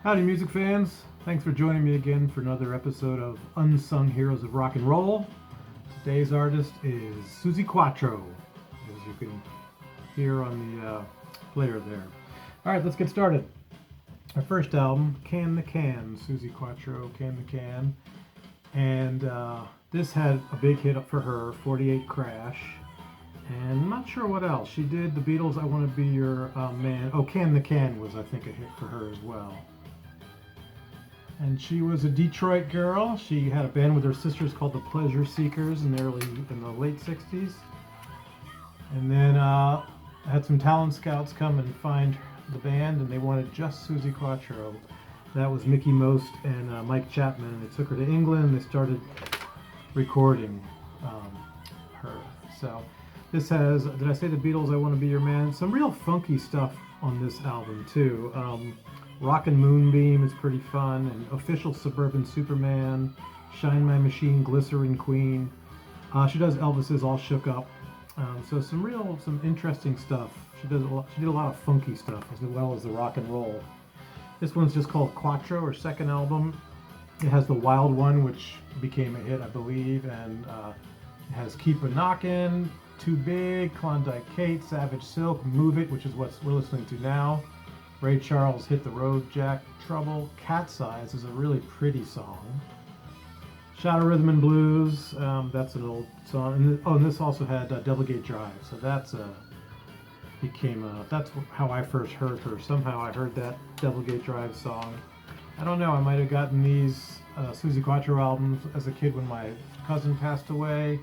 Howdy, music fans. Thanks for joining me again for another episode of Unsung Heroes of Rock and Roll. Today's artist is Suzi Quatro, as you can hear on the player there. All right, let's get started. Our first album, Can the Can, Suzi Quatro, Can the Can. And this had a big hit for her, 48 Crash. And I'm not sure what else. She did the Beatles' I Want to Be Your Man. Oh, Can the Can was, I think, a hit for her as well. And she was a Detroit girl. She had a band with her sisters called the Pleasure Seekers in the late 60s. And then had some talent scouts come and find the band, and they wanted just Suzi Quatro. That was Mickey Most and Mike Chapman, and they took her to England and they started recording her. So this has, did I say the Beatles' I Want to Be Your Man? Some real funky stuff on this album too. Rockin' Moonbeam is pretty fun, and Official Suburban Superman, Shine My Machine, Glycerin Queen. She does Elvis's All Shook Up. So some interesting stuff. She did a lot of funky stuff as well as the rock and roll. This one's just called Quattro, her second album. It has the Wild One, which became a hit, I believe, and it has Keep a Knockin', Too Big, Klondike Kate, Savage Silk, Move It, which is what we're listening to now. Ray Charles, Hit the Road Jack, Trouble, Cat's Eyes is a really pretty song. Shadow Rhythm and Blues, that's an old song. And this also had Delegate Drive, so that's how I first heard her. Somehow I heard that Delegate Drive song. I don't know, I might have gotten these Suzi Quatro albums as a kid when my cousin passed away.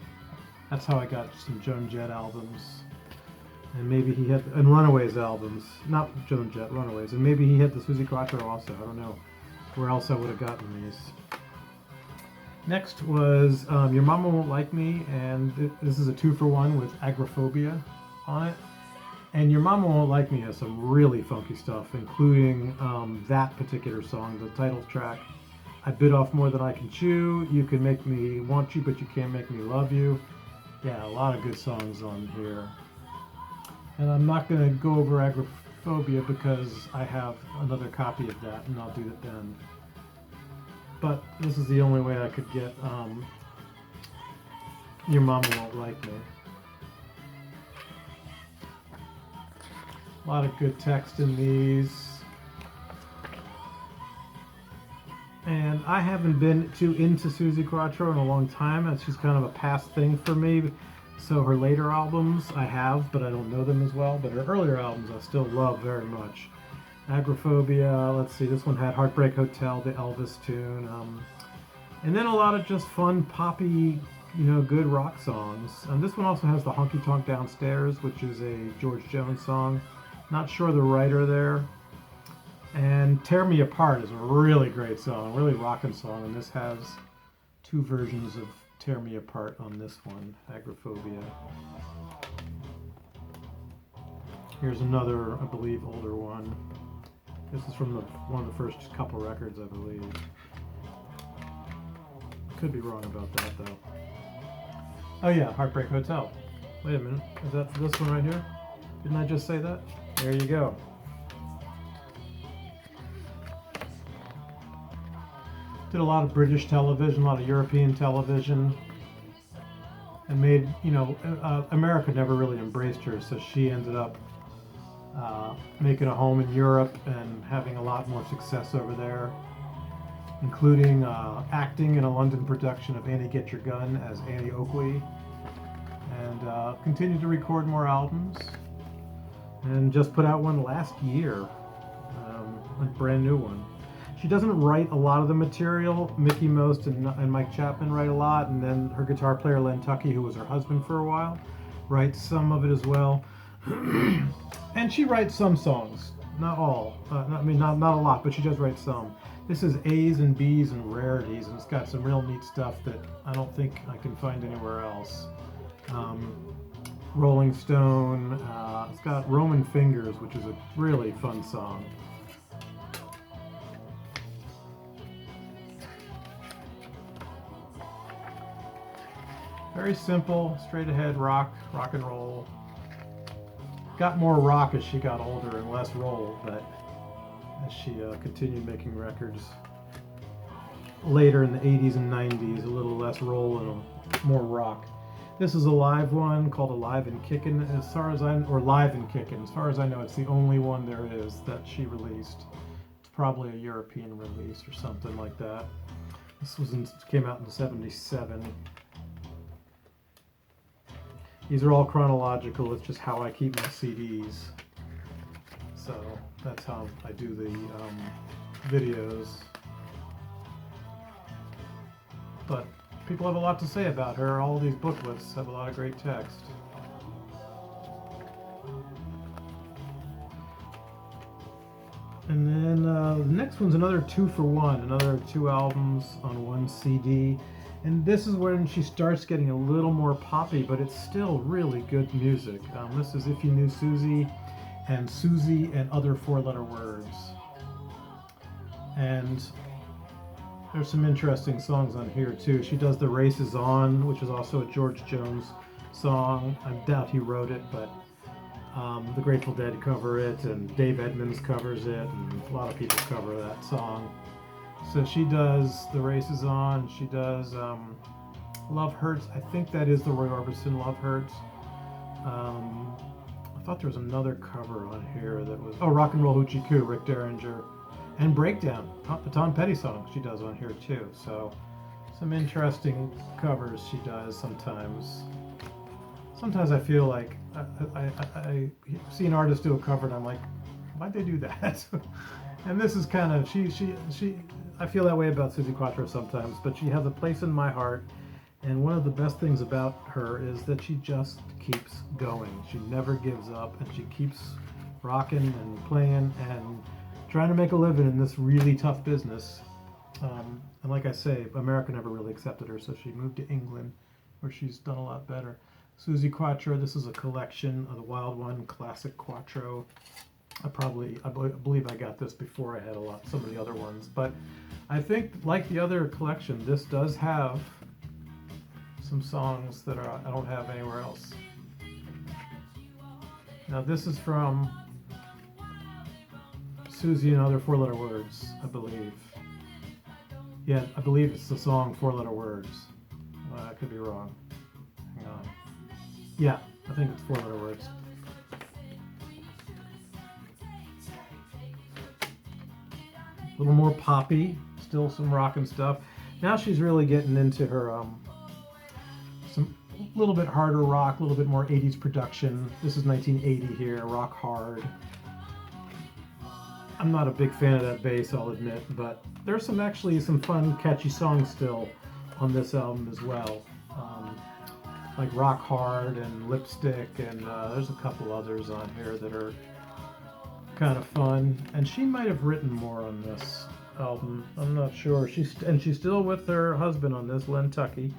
That's how I got some Joan Jett albums. And maybe he had, and Runaways albums. Not Joan Jett, Runaways. And maybe he had the Suzi Quatro also. I don't know where else I would have gotten these. Next was Your Mama Won't Like Me, and this is a 2-for-1 with Agoraphobia on it. And Your Mama Won't Like Me has some really funky stuff, including that particular song, the title track. I bit off more than I can chew. You can make me want you, but you can't make me love you. Yeah, a lot of good songs on here. And I'm not going to go over Agoraphobia because I have another copy of that, and I'll do it then. But this is the only way I could get Your Mama Won't Like Me. A lot of good text in these. And I haven't been too into Suzi Quatro in a long time. She's kind of a past thing for me. So her later albums I have, but I don't know them as well. But her earlier albums I still love very much. Agoraphobia, let's see, this one had Heartbreak Hotel, the Elvis tune. And then a lot of just fun, poppy, good rock songs. And this one also has the Honky Tonk Downstairs, which is a George Jones song. Not sure the writer there. And Tear Me Apart is a really great song, really rockin' song. And this has 2 versions of Tear Me Apart on this one, Agoraphobia. Here's another, I believe, older one. This is from one of the first couple records, I believe. Could be wrong about that, though. Oh yeah, Heartbreak Hotel. Wait a minute, is that for this one right here? Didn't I just say that? There you go. Did a lot of British television, a lot of European television, and made, America never really embraced her, so she ended up making a home in Europe and having a lot more success over there, including acting in a London production of Annie Get Your Gun as Annie Oakley, and continued to record more albums, and just put out one last year, a brand new one. She doesn't write a lot of the material. Mickey Most and Mike Chapman write a lot, and then her guitar player Len Tuckey, who was her husband for a while, writes some of it as well. And she writes some songs, not all. Not a lot, but she does write some. This is A's and B's and rarities, and it's got some real neat stuff that I don't think I can find anywhere else. Rolling Stone. It's got Roman Fingers, which is a really fun song. Very simple, straight ahead rock and roll. Got more rock as she got older and less roll, but as she continued making records later in the 80s and 90s, a little less roll and more rock. This is a live one called Alive and Kickin', as far as or Live and Kickin'. As far as I know, it's the only one there is that she released. It's probably a European release or something like that. This came out in '77. These are all chronological. It's just how I keep my CDs. So that's how I do the videos. But people have a lot to say about her. All these booklets have a lot of great text. And then the next one's another 2-for-1, another 2 albums on 1 CD. And this is when she starts getting a little more poppy, but it's still really good music. This is If You Knew Suzi and Suzi and Other 4-Letter Words. And there's some interesting songs on here too. She does The Race Is On, which is also a George Jones song. I doubt he wrote it, but the Grateful Dead cover it, and Dave Edmunds covers it, and a lot of people cover that song. So she does The Race Is On. She does Love Hurts. I think that is the Roy Orbison Love Hurts. I thought there was another cover on here that was, Rock and Roll Hoochie Coo, Rick Derringer. And Breakdown, the Tom Petty song she does on here too. So some interesting covers she does sometimes. Sometimes I feel like I see an artist do a cover and I'm like, why'd they do that? And this is kind of, I feel that way about Suzi Quatro sometimes, but she has a place in my heart. And one of the best things about her is that she just keeps going. She never gives up, and she keeps rocking and playing and trying to make a living in this really tough business. And like I say, America never really accepted her, so she moved to England, where she's done a lot better. Suzi Quatro, this is a collection of the Wild One Classic Quattro. I believe I got this before I had some of the other ones, but I think, like the other collection, this does have some songs that I don't have anywhere else. Now this is from Suzi and Other 4-Letter Words, I believe. Yeah, I believe it's the song 4-Letter Words. I could be wrong. Hang on. Yeah, I think it's 4-Letter Words. A little more poppy, still some rock and stuff. Now she's really getting into her some little bit harder rock, a little bit more 80s production. This is 1980 here, rock hard. I'm not a big fan of that bass, I'll admit, but there's actually some fun, catchy songs still on this album as well. Like Rock Hard and Lipstick, and there's a couple others on here that are kind of fun. And she might have written more on this album. I'm not sure. She's still with her husband on this, Len Tucky.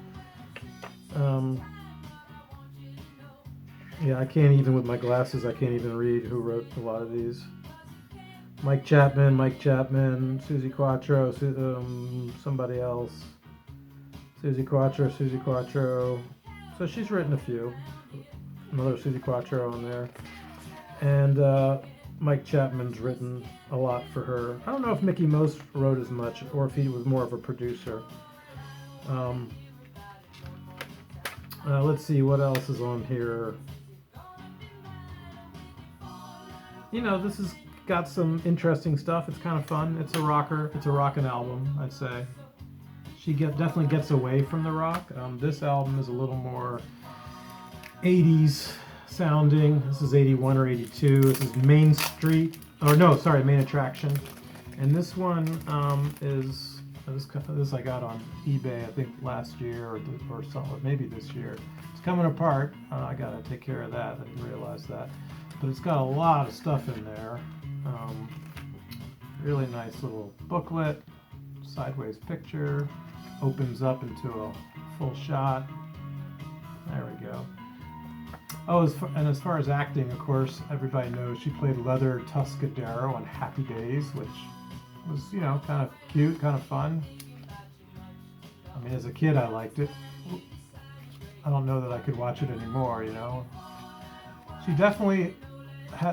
Yeah, I can't even, with my glasses, I can't even read who wrote a lot of these. Mike Chapman, Suzi Quatro, somebody else. Suzi Quatro. So she's written a few. Another Suzi Quatro on there. And Mike Chapman's written a lot for her. I don't know if Mickey Most wrote as much or if he was more of a producer. Let's see what else is on here. You know, this has got some interesting stuff. It's kind of fun. It's a rocker. It's a rockin' album, I'd say. She definitely gets away from the rock. This album is a little more 80s sounding. This is 81 or 82. This is Main Attraction. And this one is this I got on eBay, I think last year or maybe this year. It's coming apart. I gotta take care of that. I didn't realize that. But it's got a lot of stuff in there. Really nice little booklet, sideways picture, opens up into a full shot. There we go. Oh, as far as acting, of course, everybody knows she played Leather Tuscadero on Happy Days, which was, kind of cute, kind of fun. I mean, as a kid, I liked it. I don't know that I could watch it anymore, She definitely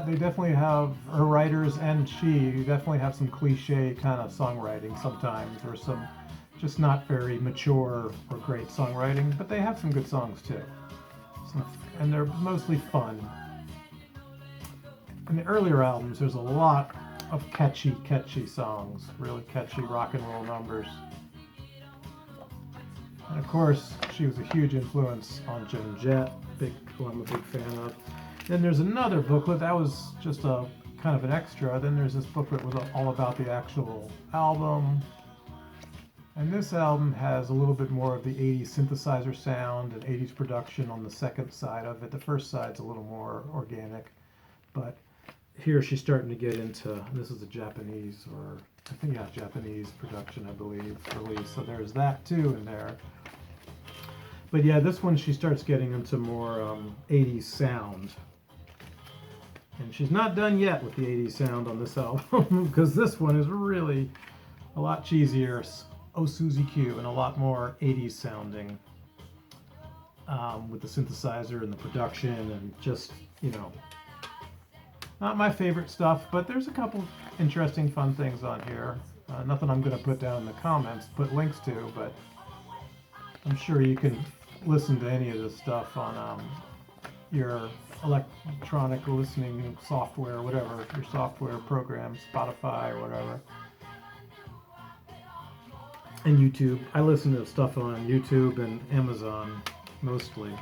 they definitely have, her writers and she definitely have some cliche kind of songwriting sometimes, or some just not very mature or great songwriting, but they have some good songs too. And they're mostly fun. In the earlier albums, there's a lot of catchy songs, really catchy rock and roll numbers. And of course, she was a huge influence on Joan Jett, who I'm a big fan of. Then there's another booklet that was just a kind of an extra. Then there's this booklet with all about the actual album. And this album has a little bit more of the 80s synthesizer sound and 80s production on the second side of it. The first side's a little more organic, but here she's starting to get into, this is a Japanese, or I think, yeah, Japanese production, I believe, release. So there's that too in there. But yeah, this one she starts getting into more 80s sound. And she's not done yet with the 80s sound on this album, because this one is really a lot cheesier, oh Suzi Q, and a lot more 80s sounding, with the synthesizer and the production, and just, you know, not my favorite stuff, but there's a couple interesting, fun things on here. Nothing I'm going to put down in the comments, put links to, but I'm sure you can listen to any of this stuff on your electronic listening software, whatever, your software program, Spotify or whatever. And YouTube. I listen to stuff on YouTube and Amazon mostly.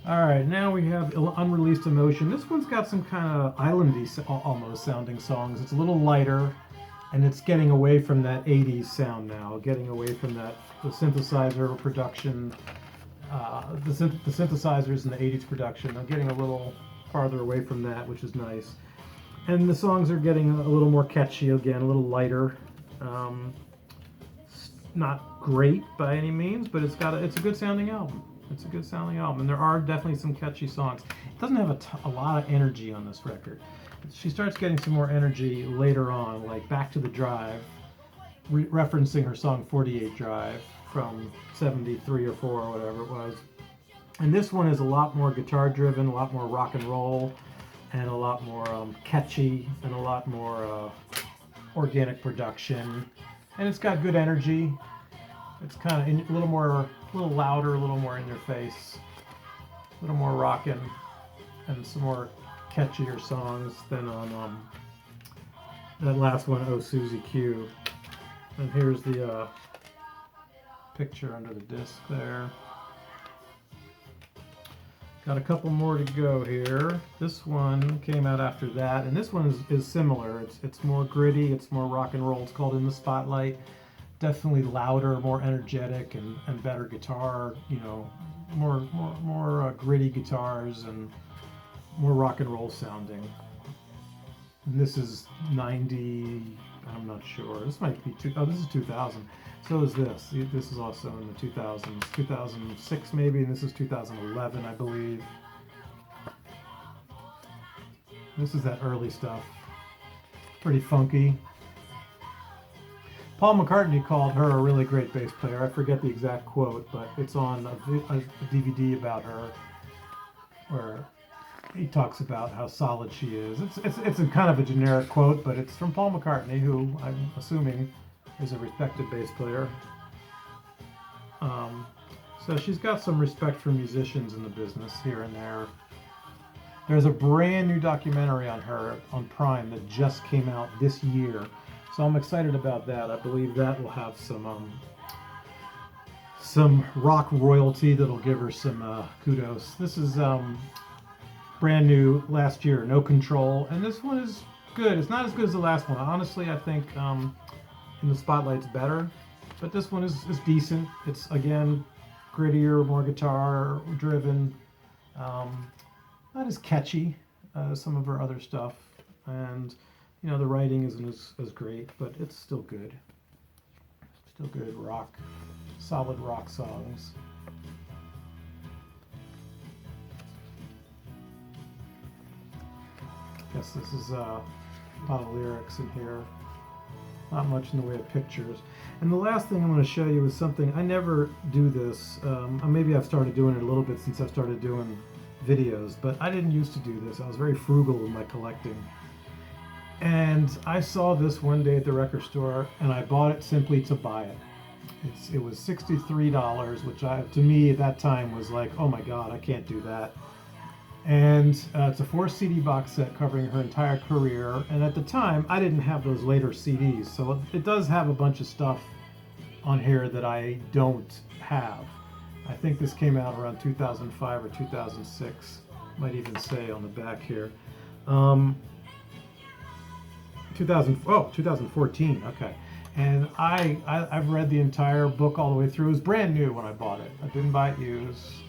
Alright, now we have Unreleased Emotion. This one's got some kind of islandy almost sounding songs. It's a little lighter, and it's getting away from that 80s sound now, getting away from the synthesizer production, the synthesizers and the 80s production. I'm getting a little farther away from that, which is nice. And the songs are getting a little more catchy again, a little lighter. Not great by any means, but it's a good sounding album. It's a good sounding album, and there are definitely some catchy songs. It doesn't have a lot of energy on this record. She starts getting some more energy later on, like Back to the Drive, referencing her song 48 Drive from 73 or 4 or whatever it was. And this one is a lot more guitar driven, a lot more rock and roll, and a lot more catchy, and a lot more organic production. And it's got good energy. It's kind of a little louder, a little more in your face, a little more rockin', and some more catchier songs than on that last one, Oh Suzi Q. And here's the picture under the disc there. Got a couple more to go here. This one came out after that, and this one is similar. It's more gritty, it's more rock and roll. It's called In the Spotlight. Definitely louder, more energetic, and better guitar. You know, more gritty guitars and more rock and roll sounding. And this is 90. I'm not sure. This might be this is 2000. So is this. This is also in the 2000s, 2006 maybe, and this is 2011, I believe. This is that early stuff. Pretty funky. Paul McCartney called her a really great bass player. I forget the exact quote, but it's on a DVD about her, where he talks about how solid she is. It's a kind of a generic quote, but it's from Paul McCartney, who I'm assuming is a respected bass player. So she's got some respect for musicians in the business here and there. There's a brand new documentary on her on Prime that just came out this year. So I'm excited about that. I believe that will have some rock royalty that'll give her some kudos. This is brand new last year, No Control, and this one is good. It's not as good as the last one. Honestly, I think In the Spotlight's better, but this one is decent. It's, again, grittier, more guitar driven, not as catchy as some of her other stuff, and you know, the writing isn't as great, but it's still good. Still good rock, solid rock songs. Guess this is a lot of lyrics in here. Not much in the way of pictures. And the last thing I'm going to show you is something, I never do this. Maybe I've started doing it a little bit since I've started doing videos, but I didn't used to do this. I was very frugal with my collecting. And I saw this one day at the record store, and I bought it simply to buy it. It was $63, which to me at that time was like, oh my God, I can't do that. And it's a 4 CD box set covering her entire career. And at the time, I didn't have those later CDs, so it does have a bunch of stuff on here that I don't have. I think this came out around 2005 or 2006. Might even say on the back here. 2014, okay. And I've read the entire book all the way through. It was brand new when I bought it. I didn't buy it used.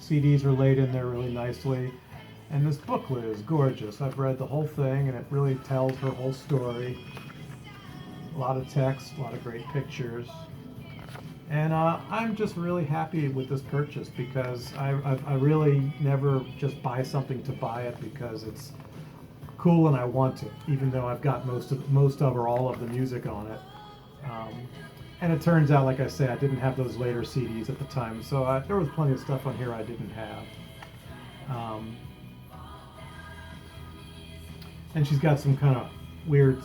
CDs are laid in there really nicely. And this booklet is gorgeous. I've read the whole thing, and it really tells her whole story. A lot of text, a lot of great pictures. And I'm just really happy with this purchase because I really never just buy something to buy it because it's cool and I want it, even though I've got most of or all of the music on it. And it turns out, like I say, I didn't have those later CDs at the time, so there was plenty of stuff on here I didn't have. And she's got some kind of weird,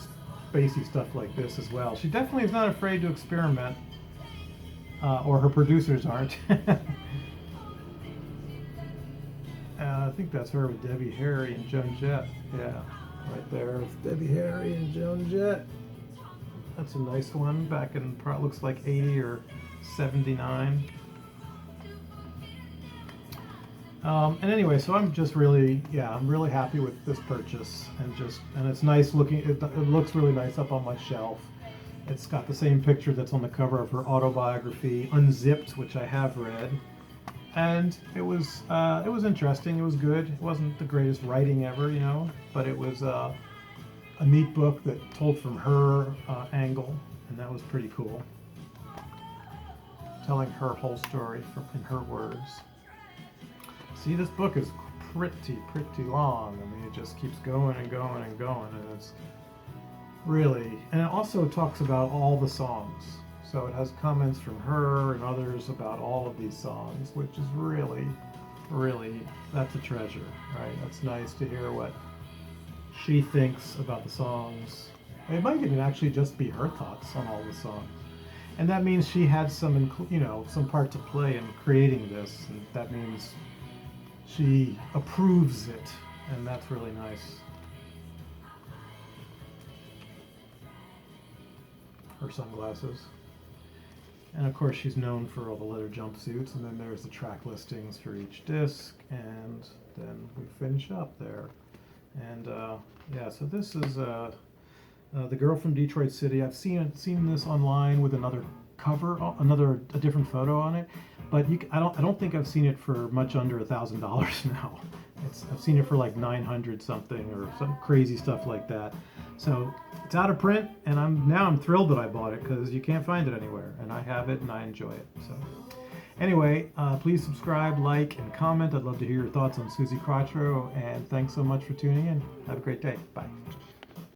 spacey stuff like this as well. She definitely is not afraid to experiment, or her producers aren't. I think that's her with Debbie Harry and Joan Jett. Yeah, right there with Debbie Harry and Joan Jett. That's a nice one, back in, looks like 80 or 79. And anyway, so I'm just really, I'm really happy with this purchase, and it's nice looking. It looks really nice up on my shelf. It's got the same picture that's on the cover of her autobiography, Unzipped, which I have read, and it was interesting. It was good. It wasn't the greatest writing ever, but it was a neat book that told from her angle, and that was pretty cool. Telling her whole story in her words. See, this book is pretty long. I mean, it just keeps going and going and going, and it's really, and it also talks about all the songs. So it has comments from her and others about all of these songs, which is really, that's a treasure, right? That's nice to hear what she thinks about the songs. It might even actually just be her thoughts on all the songs. And that means she had some part to play in creating this, and that means she approves it, and that's really nice. Her sunglasses. And of course she's known for all the leather jumpsuits, and then there's the track listings for each disc, and then we finish up there. And so this is The Girl from Detroit City. I've seen this online with another cover, a different photo on it, but I don't think I've seen it for much under $1,000 now. I've seen it for like 900 something or some crazy stuff like that. So it's out of print, and I'm thrilled that I bought it because you can't find it anywhere, and I have it and I enjoy it. So anyway, please subscribe, like, and comment. I'd love to hear your thoughts on Suzi Quatro, and thanks so much for tuning in. Have a great day. Bye.